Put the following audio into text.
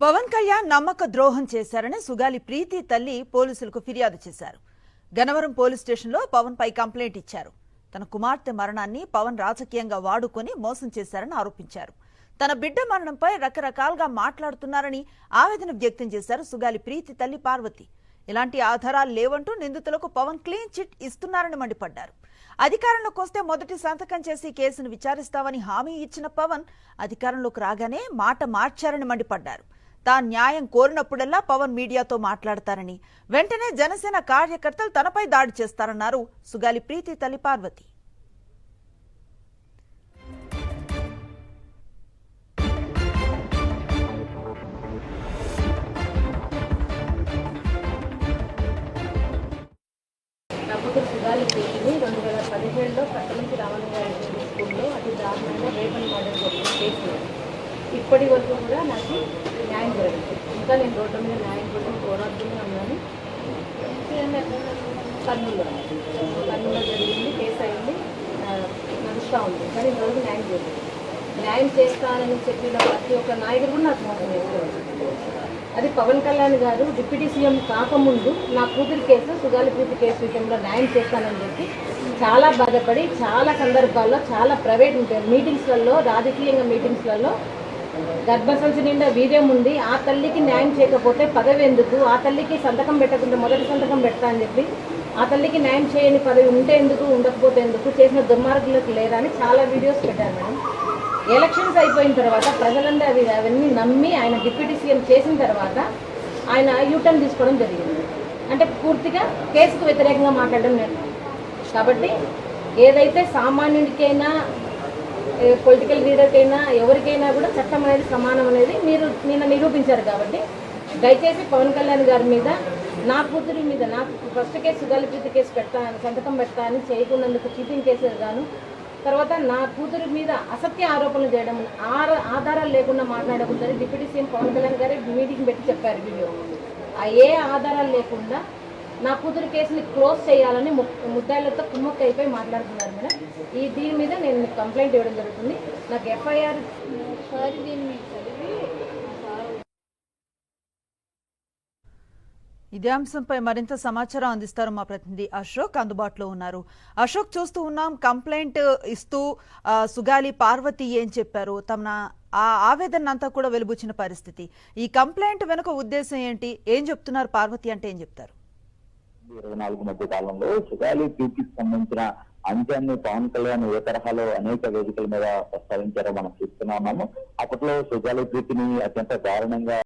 పవన్ కళ్యాణ్ నమ్మక ద్రోహం చేశారని సుగాలి ప్రీతి తల్లి పోలీసులకు ఫిర్యాదు చేశారు. గన్నవరం పోలీస్ స్టేషన్లో పవన్ పై కంప్లైంట్ ఇచ్చారు. తన కుమార్తె మరణాన్ని పవన్ రాజకీయంగా వాడుకొని మోసం చేశారని ఆరోపించారు. తన బిడ్డ మరణంపై రకరకాలుగా మాట్లాడుతున్నారని ఆవేదన వ్యక్తం చేశారు సుగాలి ప్రీతి తల్లి పార్వతి. ఇలాంటి ఆధారాలు లేవంటూ నిందితులకు పవన్ క్లీన్ చిట్ ఇస్తున్నారని మండిపడ్డారు. అధికారంలోకి వస్తే మొదటి సంతకం చేసి కేసును విచారిస్తామని హామీ ఇచ్చిన పవన్ అధికారంలోకి రాగానే మాట మార్చారని మండిపడ్డారు. తాను న్యాయం కోరినప్పుడల్లా పవన్ మీడియాతో మాట్లాడతారని, వెంటనే జనసేన కార్యకర్తలు తనపై దాడి చేస్తారన్నారు సుగాలి ప్రీతి తల్లి పార్వతి. నా కూతురు సుగాలి ప్రీతిని 2017లో పట్టణంకి రావణ గారి స్కూల్లో అతి దారుణంగా రేపని మర్డర్ జరిగిన కేసు. ఇప్పటి వరకు కూడా నాకు న్యాయం జరగదు. ఇంకా నేను రోడ్డు మీద న్యాయం కోసం పోరాడుతూనే ఉన్నాను. కర్నూలులో జరిగింది, కేసు అయింది, నడుస్తూ ఉంది. కానీ ఇంతవరకు న్యాయం జరగదు. న్యాయం చేస్తానని చెప్పిన ప్రతి ఒక్క నాయకుడు కూడా నాకు మోసం చేస్తారు. అది పవన్ కళ్యాణ్ గారు డిప్యూటీ సీఎం కాకముందు నా కూతురి కేసు, సుగాలి ప్రీతి కేసు విషయంలో న్యాయం చేస్తానని చెప్పి చాలా బాధపడి చాలా సందర్భాల్లో చాలా ప్రైవేట్ మీటింగ్స్లలో, రాజకీయంగా మీటింగ్స్లలో గర్భసంచి నిండా వీర్యం ఉంది, ఆ తల్లికి న్యాయం చేయకపోతే పదవి ఎందుకు, ఆ తల్లికి సంతకం పెట్టకుండా మొదటి సంతకం పెడతా అని చెప్పి ఆ తల్లికి న్యాయం చేయని పదవి ఉంటే ఎందుకు, ఉండకపోతే ఎందుకు, చేసిన దుర్మార్గులకు లేదా అని చాలా వీడియోస్ పెట్టారు మేడం. ఎలక్షన్స్ అయిపోయిన తర్వాత ప్రజలందరూ అవన్నీ నమ్మి ఆయన డిప్యూటీ సీఎం చేసిన తర్వాత ఆయన యూటర్న్ తీసుకోవడం జరిగింది. అంటే పూర్తిగా కేసుకు వ్యతిరేకంగా మాట్లాడడం లేదు. కాబట్టి ఏదైతే సామాన్యుడికైనా పొలిటికల్ లీడర్కైనా ఎవరికైనా కూడా చట్టం అనేది సమానం అనేది మీరు నిన్న నిరూపించారు. కాబట్టి దయచేసి పవన్ కళ్యాణ్ గారి మీద, నా కూతురి మీద, నాకు ఫస్ట్ కేసు సుగాలి ప్రీతి కేసు సంతకం పెడతా అని చేయకున్నందుకు చీటింగ్ కేసు గాను, తర్వాత నా కూతురి మీద అసత్య ఆరోపణలు చేయడం, ఆధారాలు లేకుండా మాట్లాడకూడదని డిప్యూటీ సీఎం పవన్ కళ్యాణ్ గారే మీటింగ్ పెట్టి చెప్పారు. వీడియో ఏ ఆధారాలు లేకుండా నా కూతురి కేసుని క్లోజ్ చేయాలని ముద్దాయిలతో కుమ్మక్క అయిపోయి మాట్లాడుతున్నారు మేడం. దీని మీద నేను కంప్లైంట్ ఇవ్వడం జరుగుతుంది. నాకు ఎఫ్ఐఆర్ ఇదే అంశంపై మరింత సమాచారం అందిస్తారు మా ప్రతినిధి అశోక్, అందుబాటులో ఉన్నారు. అశోక్, చూస్తూ ఉన్నాం కంప్లైంట్ ఇస్తూ సుగాలి పార్వతి ఏం చెప్పారు, తమ ఆ ఆవేదన అంతా కూడా వెలుబుచ్చిన పరిస్థితి. ఈ కంప్లైంట్ వెనుక ఉద్దేశం ఏంటి, ఏం చెప్తున్నారు పార్వతి అంటే ఏం చెప్తారు? 24 మధ్య కాలంలో సుగాలి ప్రీతికి సంబంధించిన అంశాన్ని పవన్ కళ్యాణ్ ఏ తరహాలో అనేక వేదికల మీద ప్రస్తావించారో మనం చూస్తూనే ఉన్నాము. అప్పట్లో సుగాలి ప్రీతిని అత్యంత దారుణంగా